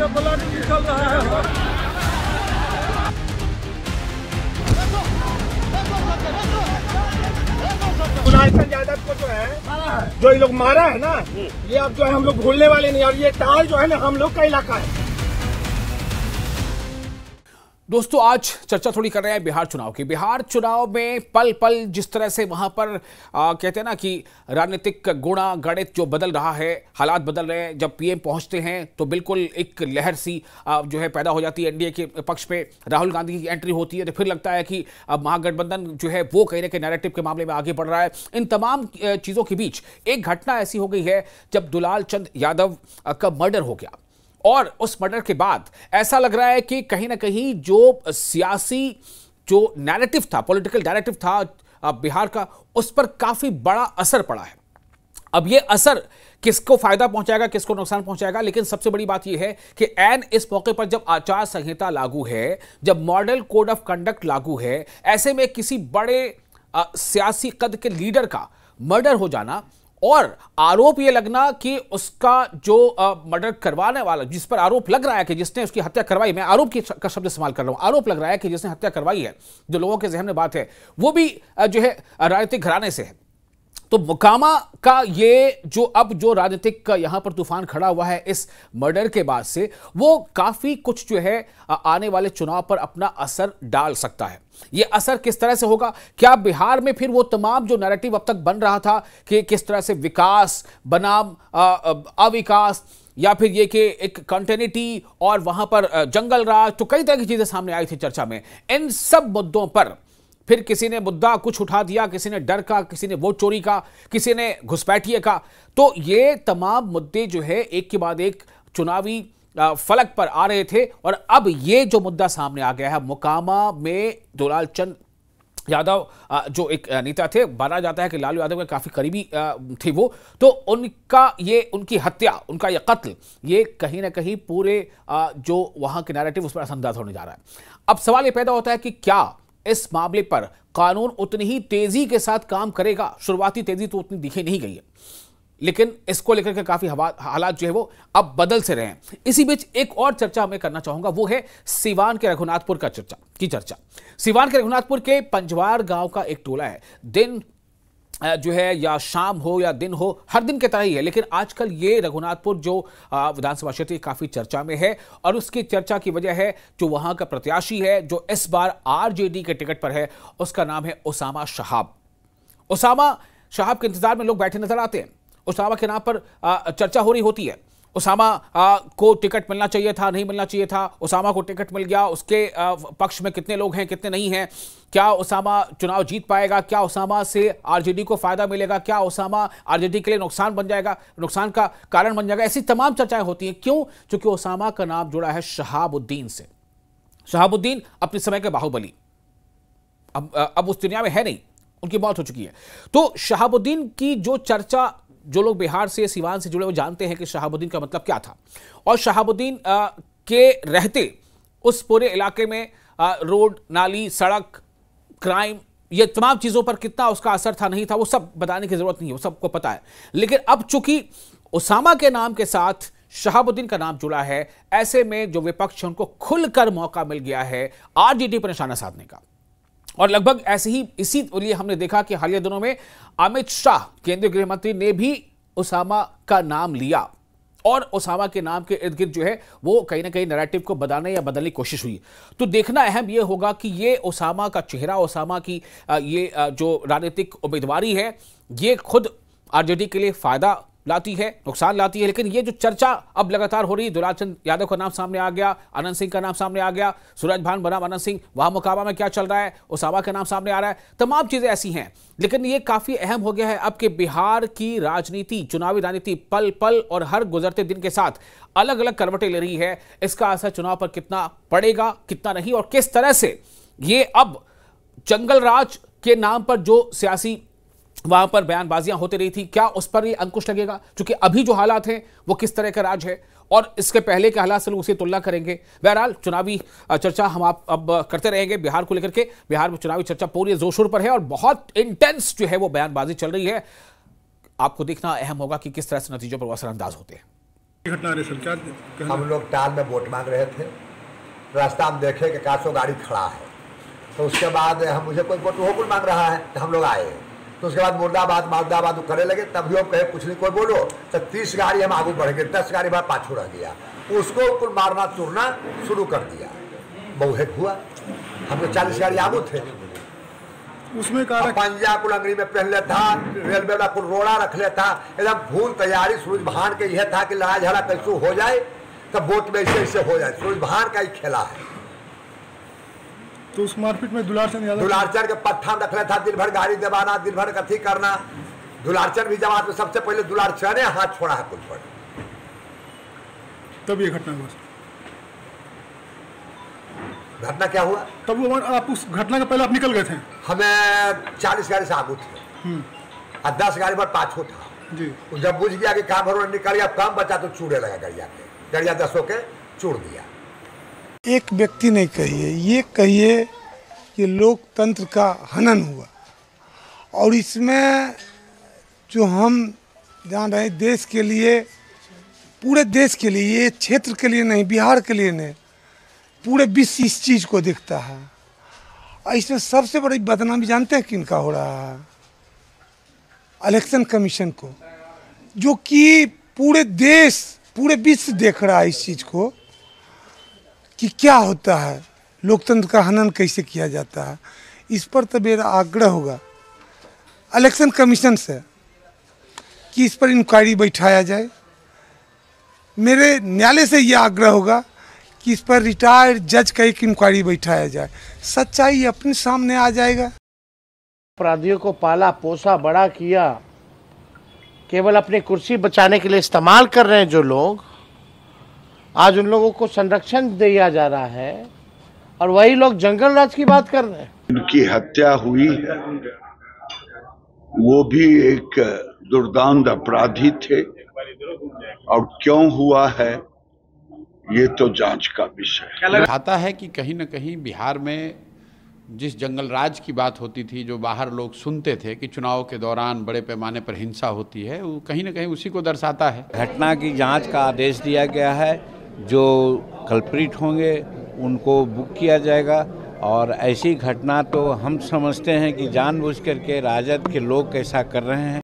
Blood निकल रहा है। गुलाबचंद यादव को जो है, जो ये लोग मारा है ना, ये अब जो है हम लोग भूलने वाले नहीं। और ये टाल जो है ना, हम लोग का इलाका है। दोस्तों, आज चर्चा थोड़ी कर रहे हैं बिहार चुनाव की। बिहार चुनाव में पल पल जिस तरह से वहां पर कहते हैं ना कि राजनीतिक गुणा गणित जो बदल रहा है, हालात बदल रहे हैं। जब पीएम पहुंचते हैं तो बिल्कुल एक लहर सी जो है पैदा हो जाती है। एनडीए के पक्ष पे राहुल गांधी की एंट्री होती है तो फिर लगता है कि अब महागठबंधन जो है वो कहीं ना कहीं नैरेटिव के मामले में आगे बढ़ रहा है। इन तमाम चीज़ों के बीच एक घटना ऐसी हो गई है जब दुलाल चंद यादव का मर्डर हो गया। और उस मर्डर के बाद ऐसा लग रहा है कि कहीं ना कहीं जो सियासी जो नैरेटिव था, पॉलिटिकल नैरेटिव था बिहार का, उस पर काफी बड़ा असर पड़ा है। अब ये असर किसको फायदा पहुंचाएगा, किसको नुकसान पहुंचाएगा, लेकिन सबसे बड़ी बात यह है कि ऐन इस मौके पर जब आचार संहिता लागू है, जब मॉडल कोड ऑफ कंडक्ट लागू है, ऐसे में किसी बड़े सियासी कद के लीडर का मर्डर हो जाना और आरोप यह लगना कि उसका जो मर्डर करवाने वाला, जिस पर आरोप लग रहा है कि जिसने उसकी हत्या करवाई, मैं आरोप का शब्द इस्तेमाल कर रहा हूं, आरोप लग रहा है कि जिसने हत्या करवाई है, जो लोगों के जहन में बात है, वो भी जो है राजनीतिक घराने से है। तो मोकामा का ये जो राजनीतिक यहां पर तूफान खड़ा हुआ है इस मर्डर के बाद से, वो काफी कुछ जो है आने वाले चुनाव पर अपना असर डाल सकता है। ये असर किस तरह से होगा? क्या बिहार में फिर वो तमाम जो नैरेटिव अब तक बन रहा था कि किस तरह से विकास बनाम अविकास, या फिर ये कि एक कंटिन्यूटी और वहां पर जंगल राज, तो कई तरह की चीजें सामने आई थी चर्चा में। इन सब मुद्दों पर फिर किसी ने मुद्दा कुछ उठा दिया, किसी ने डर का, किसी ने वोट चोरी का, किसी ने घुसपैठिए का। तो ये तमाम मुद्दे जो है एक के बाद एक चुनावी फलक पर आ रहे थे। और अब ये जो मुद्दा सामने आ गया है, मोकामा में दुलाल चंद यादव जो एक नेता थे, माना जाता है कि लालू यादव के काफी करीबी थे वो, तो उनकी हत्या, उनका ये कत्ल, ये कहीं ना कहीं पूरे जो वहां के नैरेटिव उस पर असरअंदाज होने जा रहा है। अब सवाल ये पैदा होता है कि क्या इस मामले पर कानून उतनी ही तेजी के साथ काम करेगा? शुरुआती तेजी तो उतनी दिखी नहीं गई है, लेकिन इसको लेकर के काफी हालात जो है वो अब बदल से रहे हैं। इसी बीच एक और चर्चा मैं करना चाहूंगा, वो है सीवान के रघुनाथपुर की चर्चा। सीवान के रघुनाथपुर के पंजवार गांव का एक टोला है। दिन जो है या शाम हो या दिन हो, हर दिन की तरह ही है, लेकिन आजकल ये रघुनाथपुर जो विधानसभा क्षेत्र काफी चर्चा में है। और उसकी चर्चा की वजह है जो वहां का प्रत्याशी है, जो इस बार आरजेडी के टिकट पर है, उसका नाम है उसामा शहाब। उसामा शहाब के इंतजार में लोग बैठे नजर आते हैं। उसामा के नाम पर चर्चा हो रही होती है। उसामा को टिकट मिलना चाहिए था, नहीं मिलना चाहिए था, उसामा को टिकट मिल गया, उसके पक्ष में कितने लोग हैं, कितने नहीं हैं, क्या उसामा चुनाव जीत पाएगा, क्या उसामा से आरजेडी को फायदा मिलेगा, क्या उसामा आरजेडी के लिए नुकसान बन जाएगा, नुकसान का कारण बन जाएगा। ऐसी तमाम चर्चाएं होती हैं। क्यों? क्योंकि उसामा का नाम जुड़ा है शहाबुद्दीन से। शहाबुद्दीन अपने समय के बाहुबली, अब उस दुनिया में है नहीं, उनकी मौत हो चुकी है। तो शहाबुद्दीन की जो चर्चा, जो लोग बिहार से, सीवान से जुड़े हुए जानते हैं कि शहाबुद्दीन का मतलब क्या था। और शहाबुद्दीन के रहते उस पूरे इलाके में रोड, नाली, सड़क, क्राइम, ये तमाम चीज़ों पर कितना उसका असर था, नहीं था, वो सब बताने की जरूरत नहीं है, वो सबको पता है। लेकिन अब चूंकि उसामा के नाम के साथ शहाबुद्दीन का नाम जुड़ा है, ऐसे में जो विपक्ष है उनको खुलकर मौका मिल गया है आरजेडी पर निशाना साधने का। और लगभग ऐसे ही इसीलिए हमने देखा कि हालिया दिनों में अमित शाह, केंद्रीय गृह मंत्री, ने भी उसामा का नाम लिया और उसामा के नाम के इर्द गिर्द जो है वो कहीं ना कहीं नैरेटिव को बदलने या बदलने की कोशिश हुई। तो देखना अहम यह होगा कि ये उसामा का चेहरा, उसामा की ये जो राजनीतिक उम्मीदवारी है, ये खुद आरजेडी के लिए फायदा लाती है, नुकसान लाती है। लेकिन ये जो चर्चा अब लगातार हो रही है, दुलाल चंद यादव का नाम सामने आ गया, अनंत सिंह का नाम सामने आ गया, सूरज भान बनाम अनंत सिंह, वहां मुकाबला में क्या चल रहा है, उसामा का नाम सामने आ रहा है, तमाम चीजें ऐसी हैं। लेकिन ये काफी अहम हो गया है अब कि बिहार की राजनीति, चुनावी राजनीति पल पल और हर गुजरते दिन के साथ अलग अलग करवटें ले रही है। इसका असर चुनाव पर कितना पड़ेगा, कितना नहीं, और किस तरह से ये अब जंगल राज के नाम पर जो सियासी वहां पर बयानबाजियां होती रही थी, क्या उस पर ये अंकुश लगेगा? क्योंकि अभी जो हालात हैं वो किस तरह का राज है और इसके पहले के हालात से लोग उसे तुलना करेंगे। बहरहाल चुनावी चर्चा हम आप अब करते रहेंगे बिहार को लेकर के। बिहार में चुनावी चर्चा पूरी जोर शोर पर है और बहुत इंटेंस जो है वो बयानबाजी चल रही है। आपको देखना अहम होगा कि किस तरह से नतीजों पर वो असरअंदाज होते हैं। घटना रही सर, क्या हम लोग टाल में वोट मांग रहे थे, रास्ता में देखे कि कासो गाड़ी खड़ा है, तो उसके बाद हम मुझे कोई वोट होकुल मांग रहा है, तो हम लोग आए, तो उसके बाद मुर्दाबाद करे लगे, तब भी हम कहे कुछ नहीं कोई बोलो, तो 30 गाड़ी हम आगे बढ़ गए, 10 गाड़ी बाद पाछू रह गया, उसको कुल मारना चूरना शुरू कर दिया, बहुत हुआ। हम लोग 40 गाड़ी आगू थे, उसमें पंजा को लंगड़ी में पहन ले था, रेलवे वाला कुल रोड़ा रख ले था, एकदम फूल तैयारी सूरज भान के यह था कि लड़ाई झगड़ा कैसे हो जाए, तब वोट में ऐसे हो जाए, सूरज भान का ही खेला है। तो उस मारपीट में दुलारचंद के पट्टा रख ले था, दिन भर गाड़ी दबाना, दिन भर कथी करना। दुलारचंद भी जमात में सबसे पहले दुलारचंद हाथ छोड़ा है कुल पर, तब ये घटना हुआ। घटना क्या हुआ? तब वो आप उस घटना के पहले आप निकल गए थे? हमें 40 गाड़ी से आगू थे और 10 गाड़ी पर पाछू था जी। जब बुझ गया कि काम भर निकल गया, काम बचा तो चूड़े लगा गड़िया 10 के चूड़ दिया। एक व्यक्ति नहीं कहिए, ये कहिए कि लोकतंत्र का हनन हुआ, और इसमें जो हम जान रहे देश के लिए, पूरे देश के लिए, ये क्षेत्र के लिए नहीं, बिहार के लिए नहीं, पूरे विश्व इस चीज़ को देखता है। और इसमें सबसे बड़ी बदनामी जानते हैं किनका हो रहा है? इलेक्शन कमीशन को, जो कि पूरे देश, पूरे विश्व देख रहा है इस चीज़ को कि क्या होता है, लोकतंत्र का हनन कैसे किया जाता है। इस पर तो मेरा आग्रह होगा इलेक्शन कमीशन से कि इस पर इंक्वायरी बैठाया जाए। मेरे न्यायालय से यह आग्रह होगा कि इस पर रिटायर्ड जज का एक इंक्वायरी बैठाया जाए, सच्चाई अपने सामने आ जाएगा। अपराधियों को पाला पोसा बड़ा किया, केवल अपनी कुर्सी बचाने के लिए इस्तेमाल कर रहे हैं जो लोग, आज उन लोगों को संरक्षण दिया जा रहा है और वही लोग जंगल राज की बात कर रहे हैं। उनकी हत्या हुई है, वो भी एक दुर्दांत अपराधी थे, और क्यों हुआ है ये तो जांच का विषय है। आता है कि कहीं न कहीं बिहार में जिस जंगल राज की बात होती थी, जो बाहर लोग सुनते थे कि चुनाव के दौरान बड़े पैमाने पर हिंसा होती है, वो कहीं न कहीं उसी को दर्शाता है। घटना की जांच का आदेश दिया गया है, जो कल्प्रिट होंगे उनको बुक किया जाएगा, और ऐसी घटना तो हम समझते हैं कि जानबूझ करके राजद के लोग ऐसा कर रहे हैं।